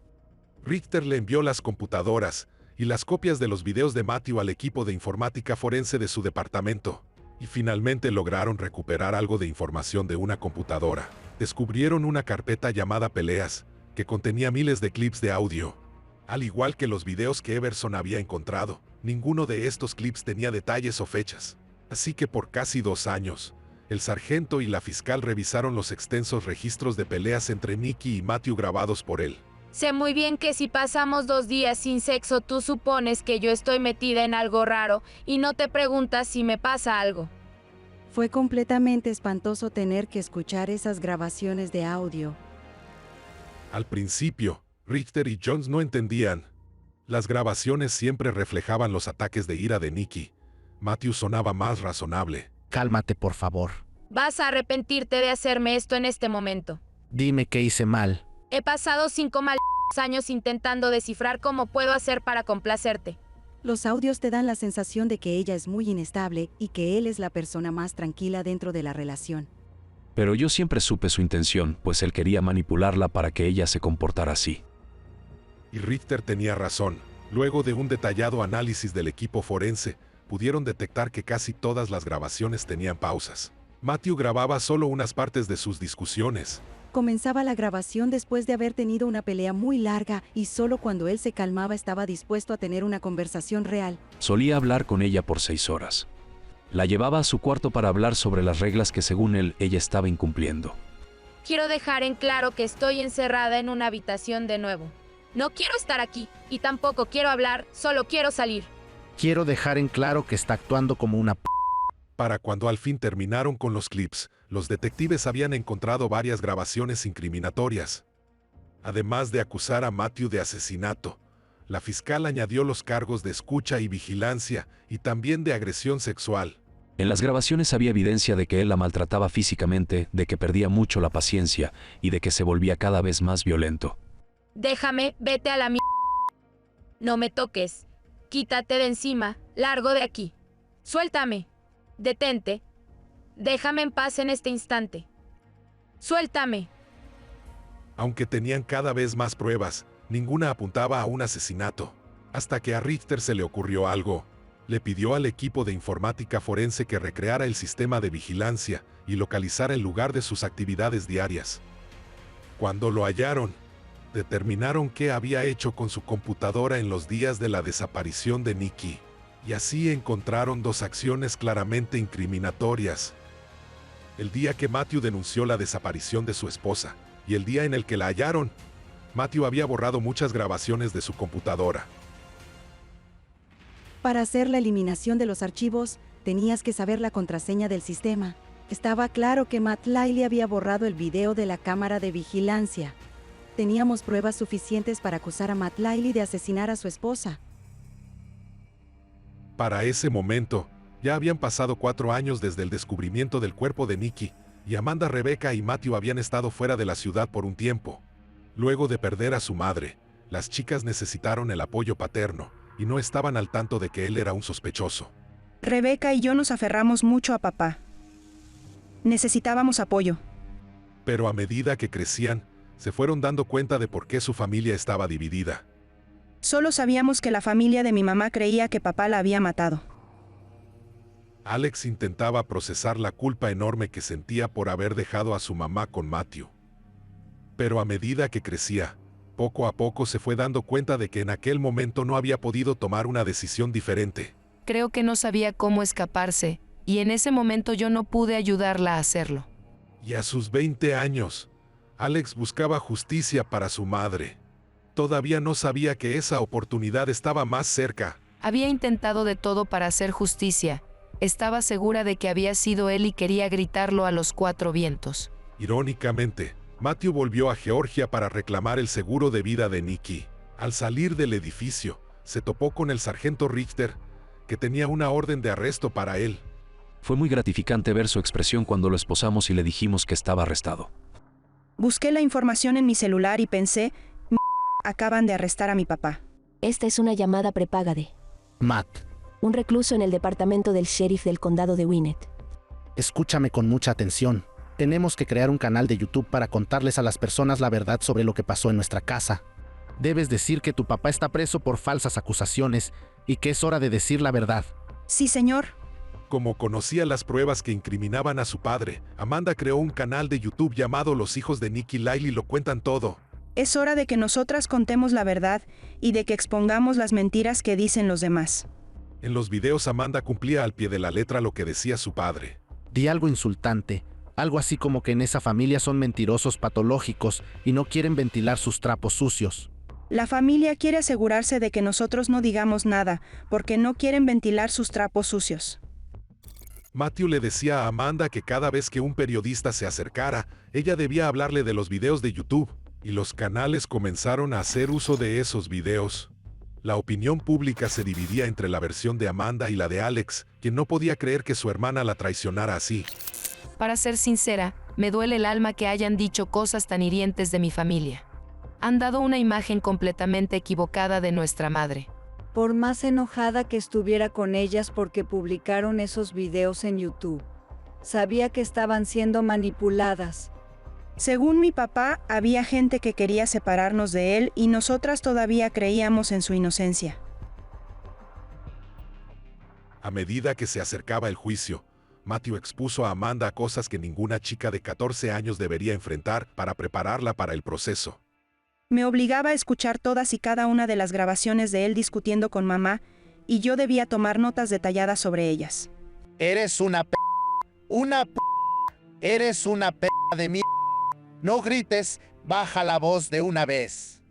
Richter le envió las computadoras y las copias de los videos de Matthew al equipo de informática forense de su departamento, y finalmente lograron recuperar algo de información de una computadora. Descubrieron una carpeta llamada Peleas, que contenía miles de clips de audio. Al igual que los videos que Everson había encontrado, ninguno de estos clips tenía detalles o fechas. Así que por casi 2 años, el sargento y la fiscal revisaron los extensos registros de peleas entre Nikki y Matthew grabados por él. Sé muy bien que si pasamos 2 días sin sexo, tú supones que yo estoy metida en algo raro y no te preguntas si me pasa algo. Fue completamente espantoso tener que escuchar esas grabaciones de audio. Al principio, Richter y Jones no entendían. Las grabaciones siempre reflejaban los ataques de ira de Nikki. Matthew sonaba más razonable. Cálmate, por favor. Vas a arrepentirte de hacerme esto en este momento. Dime qué hice mal. He pasado 5 mal años intentando descifrar cómo puedo hacer para complacerte. Los audios te dan la sensación de que ella es muy inestable y que él es la persona más tranquila dentro de la relación. Pero yo siempre supe su intención, pues él quería manipularla para que ella se comportara así. Y Richter tenía razón. Luego de un detallado análisis del equipo forense, pudieron detectar que casi todas las grabaciones tenían pausas. Matthew grababa solo unas partes de sus discusiones. Comenzaba la grabación después de haber tenido una pelea muy larga y solo cuando él se calmaba estaba dispuesto a tener una conversación real. Solía hablar con ella por 6 horas. La llevaba a su cuarto para hablar sobre las reglas que según él, ella estaba incumpliendo. Quiero dejar en claro que estoy encerrada en una habitación de nuevo. No quiero estar aquí y tampoco quiero hablar, solo quiero salir. Quiero dejar en claro que está actuando como una Para cuando al fin terminaron con los clips, los detectives habían encontrado varias grabaciones incriminatorias. Además de acusar a Matthew de asesinato, la fiscal añadió los cargos de escucha y vigilancia y también de agresión sexual. En las grabaciones había evidencia de que él la maltrataba físicamente, de que perdía mucho la paciencia y de que se volvía cada vez más violento. Déjame, vete a la mierda. No me toques. Quítate de encima, largo de aquí. Suéltame. Detente. Déjame en paz en este instante. Suéltame. Aunque tenían cada vez más pruebas, ninguna apuntaba a un asesinato. Hasta que a Richter se le ocurrió algo. Le pidió al equipo de informática forense que recreara el sistema de vigilancia y localizara el lugar de sus actividades diarias. Cuando lo hallaron, determinaron qué había hecho con su computadora en los días de la desaparición de Nikki, y así encontraron dos acciones claramente incriminatorias. El día que Matthew denunció la desaparición de su esposa, y el día en el que la hallaron, Matthew había borrado muchas grabaciones de su computadora. Para hacer la eliminación de los archivos, tenías que saber la contraseña del sistema. Estaba claro que Matt Lyle había borrado el video de la cámara de vigilancia. Teníamos pruebas suficientes para acusar a Matt Lyle de asesinar a su esposa. Para ese momento, ya habían pasado 4 años desde el descubrimiento del cuerpo de Nikki, y Amanda, Rebecca y Matthew habían estado fuera de la ciudad por un tiempo. Luego de perder a su madre, las chicas necesitaron el apoyo paterno, y no estaban al tanto de que él era un sospechoso. Rebecca y yo nos aferramos mucho a papá. Necesitábamos apoyo. Pero a medida que crecían, se fueron dando cuenta de por qué su familia estaba dividida. Solo sabíamos que la familia de mi mamá creía que papá la había matado. Alex intentaba procesar la culpa enorme que sentía por haber dejado a su mamá con Matthew. Pero a medida que crecía, poco a poco se fue dando cuenta de que en aquel momento no había podido tomar una decisión diferente. Creo que no sabía cómo escaparse, y en ese momento yo no pude ayudarla a hacerlo. Y a sus 20 años, Alex buscaba justicia para su madre. Todavía no sabía que esa oportunidad estaba más cerca. Había intentado de todo para hacer justicia. Estaba segura de que había sido él y quería gritarlo a los 4 vientos. Irónicamente, Matthew volvió a Georgia para reclamar el seguro de vida de Nikki. Al salir del edificio, se topó con el sargento Richter, que tenía una orden de arresto para él. Fue muy gratificante ver su expresión cuando lo esposamos y le dijimos que estaba arrestado. Busqué la información en mi celular y pensé, acaban de arrestar a mi papá. Esta es una llamada prepaga de Matt, un recluso en el departamento del sheriff del condado de Gwinnett. escúchame con mucha atención. Tenemos que crear un canal de YouTube para contarles a las personas la verdad sobre lo que pasó en nuestra casa. Debes decir que tu papá está preso por falsas acusaciones y que es hora de decir la verdad. Sí, señor. Como conocía las pruebas que incriminaban a su padre, Amanda creó un canal de YouTube llamado Los Hijos de Nikki Lyle y lo cuentan todo. Es hora de que nosotras contemos la verdad y de que expongamos las mentiras que dicen los demás. En los videos Amanda cumplía al pie de la letra lo que decía su padre. Di algo insultante, algo así como que en esa familia son mentirosos patológicos y no quieren ventilar sus trapos sucios. La familia quiere asegurarse de que nosotros no digamos nada, porque no quieren ventilar sus trapos sucios. Matthew le decía a Amanda que cada vez que un periodista se acercara, ella debía hablarle de los videos de YouTube, y los canales comenzaron a hacer uso de esos videos. La opinión pública se dividía entre la versión de Amanda y la de Alex, quien no podía creer que su hermana la traicionara así. Para ser sincera, me duele el alma que hayan dicho cosas tan hirientes de mi familia. Han dado una imagen completamente equivocada de nuestra madre. Por más enojada que estuviera con ellas porque publicaron esos videos en YouTube, sabía que estaban siendo manipuladas. Según mi papá, había gente que quería separarnos de él y nosotras todavía creíamos en su inocencia. A medida que se acercaba el juicio, Matthew expuso a Amanda cosas que ninguna chica de 14 años debería enfrentar para prepararla para el proceso. Me obligaba a escuchar todas y cada una de las grabaciones de él discutiendo con mamá, y yo debía tomar notas detalladas sobre ellas. Eres una p***, eres una p*** de mierda. No grites, baja la voz de una vez.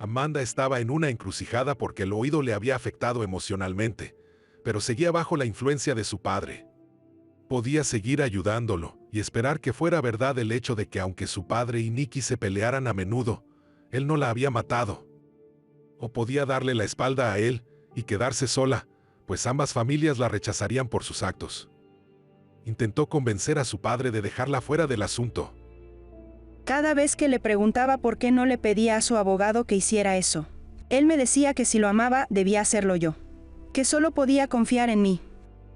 Amanda estaba en una encrucijada porque el oído le había afectado emocionalmente, pero seguía bajo la influencia de su padre. Podía seguir ayudándolo y esperar que fuera verdad el hecho de que aunque su padre y Nikki se pelearan a menudo, él no la había matado. O podía darle la espalda a él y quedarse sola, pues ambas familias la rechazarían por sus actos. Intentó convencer a su padre de dejarla fuera del asunto. Cada vez que le preguntaba por qué no le pedía a su abogado que hiciera eso, él me decía que si lo amaba debía hacerlo yo, que solo podía confiar en mí.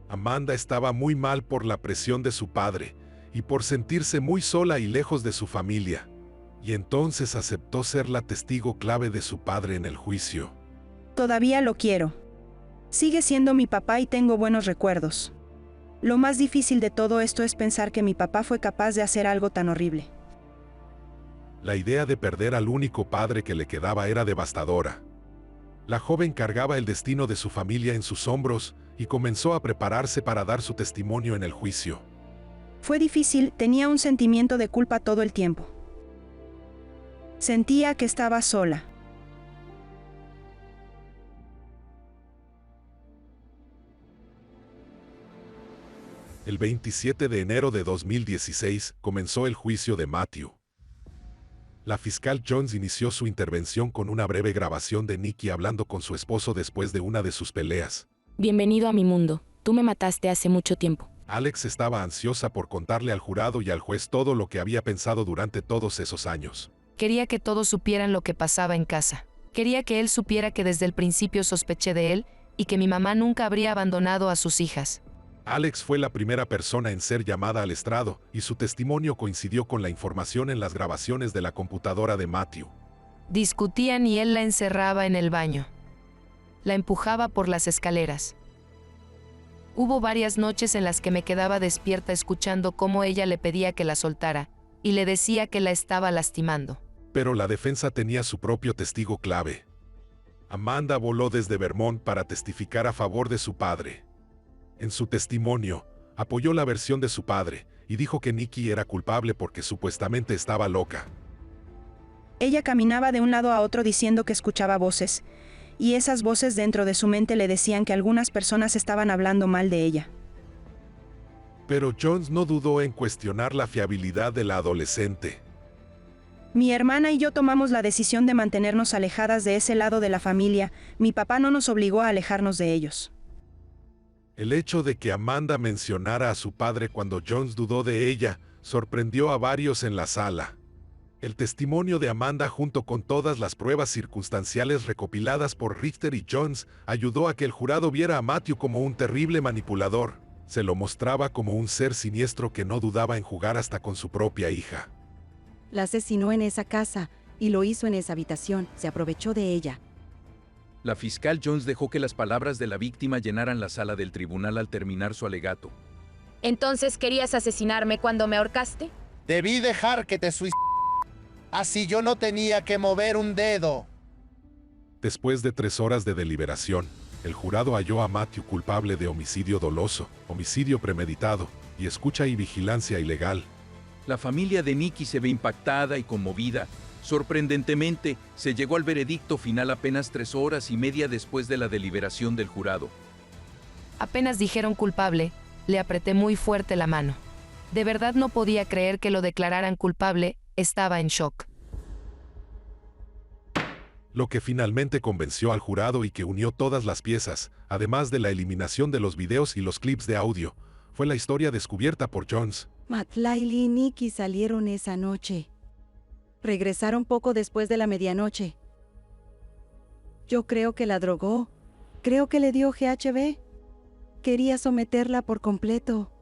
Amanda estaba muy mal por la presión de su padre y por sentirse muy sola y lejos de su familia, y entonces aceptó ser la testigo clave de su padre en el juicio. Todavía lo quiero. Sigue siendo mi papá y tengo buenos recuerdos. Lo más difícil de todo esto es pensar que mi papá fue capaz de hacer algo tan horrible. La idea de perder al único padre que le quedaba era devastadora. La joven cargaba el destino de su familia en sus hombros y comenzó a prepararse para dar su testimonio en el juicio. Fue difícil, tenía un sentimiento de culpa todo el tiempo. Sentía que estaba sola. El 27 de enero de 2016 comenzó el juicio de Matthew. La fiscal Jones inició su intervención con una breve grabación de Nikki hablando con su esposo después de una de sus peleas. Bienvenido a mi mundo. Tú me mataste hace mucho tiempo. Alex estaba ansiosa por contarle al jurado y al juez todo lo que había pensado durante todos esos años. Quería que todos supieran lo que pasaba en casa. Quería que él supiera que desde el principio sospeché de él y que mi mamá nunca habría abandonado a sus hijas. Alex fue la primera persona en ser llamada al estrado y su testimonio coincidió con la información en las grabaciones de la computadora de Matthew. Discutían y él la encerraba en el baño. La empujaba por las escaleras. Hubo varias noches en las que me quedaba despierta escuchando cómo ella le pedía que la soltara y le decía que la estaba lastimando. Pero la defensa tenía su propio testigo clave. Amanda voló desde Vermont para testificar a favor de su padre. En su testimonio, apoyó la versión de su padre y dijo que Nikki era culpable porque supuestamente estaba loca. Ella caminaba de un lado a otro diciendo que escuchaba voces, y esas voces dentro de su mente le decían que algunas personas estaban hablando mal de ella. Pero Jones no dudó en cuestionar la fiabilidad de la adolescente. Mi hermana y yo tomamos la decisión de mantenernos alejadas de ese lado de la familia. Mi papá no nos obligó a alejarnos de ellos. El hecho de que Amanda mencionara a su padre cuando Jones dudó de ella sorprendió a varios en la sala. El testimonio de Amanda junto con todas las pruebas circunstanciales recopiladas por Richter y Jones ayudó a que el jurado viera a Matthew como un terrible manipulador. Se lo mostraba como un ser siniestro que no dudaba en jugar hasta con su propia hija. La asesinó en esa casa y lo hizo en esa habitación. Se aprovechó de ella. La fiscal Jones dejó que las palabras de la víctima llenaran la sala del tribunal al terminar su alegato. ¿Entonces querías asesinarme cuando me ahorcaste? Debí dejar que te suicidas. Así yo no tenía que mover un dedo. Después de 3 horas de deliberación, el jurado halló a Matthew culpable de homicidio doloso, homicidio premeditado y escucha y vigilancia ilegal. La familia de Nikki se ve impactada y conmovida. Sorprendentemente, se llegó al veredicto final apenas 3 horas y media después de la deliberación del jurado. Apenas dijeron culpable, le apreté muy fuerte la mano. De verdad no podía creer que lo declararan culpable, estaba en shock. Lo que finalmente convenció al jurado y que unió todas las piezas, además de la eliminación de los videos y los clips de audio, fue la historia descubierta por Jones. Matt, Lily y Nikki salieron esa noche. Regresaron poco después de la medianoche. Yo creo que la drogó. Creo que le dio GHB. Quería someterla por completo.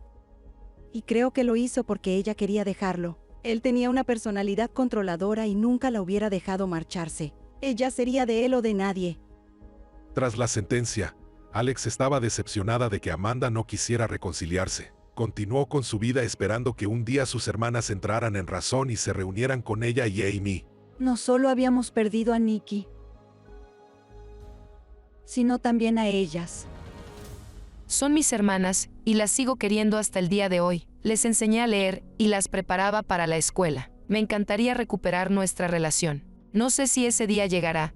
Y creo que lo hizo porque ella quería dejarlo. Él tenía una personalidad controladora y nunca la hubiera dejado marcharse. Ella sería de él o de nadie. Tras la sentencia, Alex estaba decepcionada de que Amanda no quisiera reconciliarse. Continuó con su vida esperando que un día sus hermanas entraran en razón y se reunieran con ella y Amy. No solo habíamos perdido a Nikki, sino también a ellas. Son mis hermanas y las sigo queriendo hasta el día de hoy. Les enseñé a leer y las preparaba para la escuela. Me encantaría recuperar nuestra relación. No sé si ese día llegará,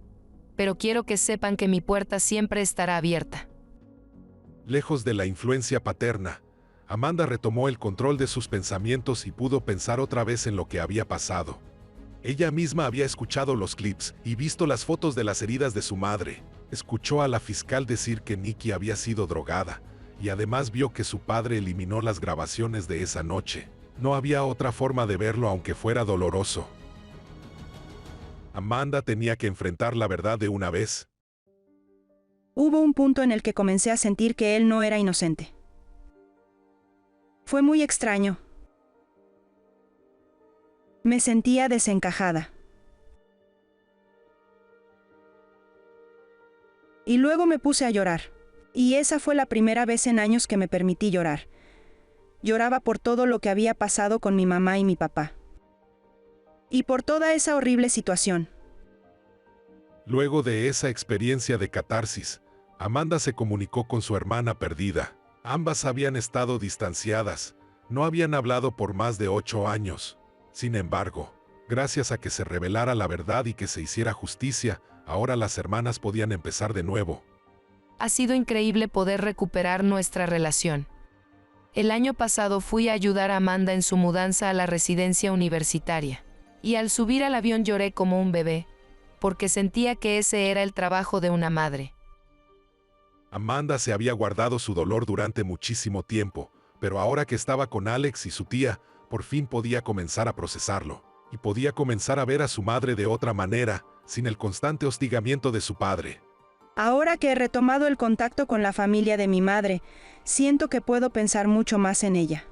pero quiero que sepan que mi puerta siempre estará abierta. Lejos de la influencia paterna, Amanda retomó el control de sus pensamientos y pudo pensar otra vez en lo que había pasado. Ella misma había escuchado los clips y visto las fotos de las heridas de su madre. Escuchó a la fiscal decir que Nikki había sido drogada, y además vio que su padre eliminó las grabaciones de esa noche. No había otra forma de verlo aunque fuera doloroso. Amanda tenía que enfrentar la verdad de una vez. Hubo un punto en el que comencé a sentir que él no era inocente. Fue muy extraño. Me sentía desencajada. Y luego me puse a llorar. Y esa fue la primera vez en años que me permití llorar. Lloraba por todo lo que había pasado con mi mamá y mi papá. Y por toda esa horrible situación. Luego de esa experiencia de catarsis, Amanda se comunicó con su hermana perdida. Ambas habían estado distanciadas, no habían hablado por más de 8 años. Sin embargo, gracias a que se revelara la verdad y que se hiciera justicia, ahora las hermanas podían empezar de nuevo. Ha sido increíble poder recuperar nuestra relación. El año pasado fui a ayudar a Amanda en su mudanza a la residencia universitaria. Y al subir al avión lloré como un bebé, porque sentía que ese era el trabajo de una madre. Amanda se había guardado su dolor durante muchísimo tiempo, pero ahora que estaba con Alex y su tía, por fin podía comenzar a procesarlo, y podía comenzar a ver a su madre de otra manera, sin el constante hostigamiento de su padre. Ahora que he retomado el contacto con la familia de mi madre, siento que puedo pensar mucho más en ella.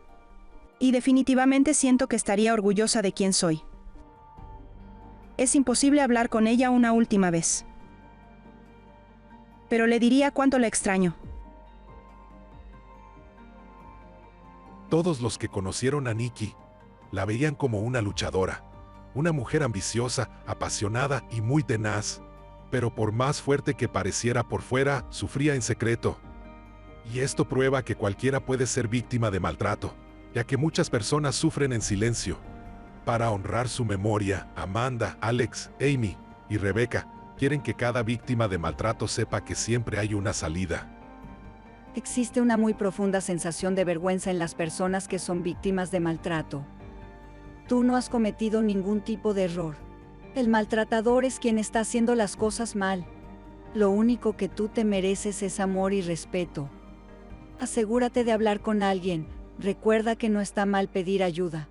Y definitivamente siento que estaría orgullosa de quién soy. Es imposible hablar con ella una última vez. Pero le diría cuánto la extraño. Todos los que conocieron a Nikki la veían como una luchadora, una mujer ambiciosa, apasionada y muy tenaz. Pero por más fuerte que pareciera por fuera, sufría en secreto. Y esto prueba que cualquiera puede ser víctima de maltrato, ya que muchas personas sufren en silencio. Para honrar su memoria, Amanda, Alex, Amy y Rebecca quieren que cada víctima de maltrato sepa que siempre hay una salida. Existe una muy profunda sensación de vergüenza en las personas que son víctimas de maltrato. Tú no has cometido ningún tipo de error. El maltratador es quien está haciendo las cosas mal. Lo único que tú te mereces es amor y respeto. Asegúrate de hablar con alguien. Recuerda que no está mal pedir ayuda.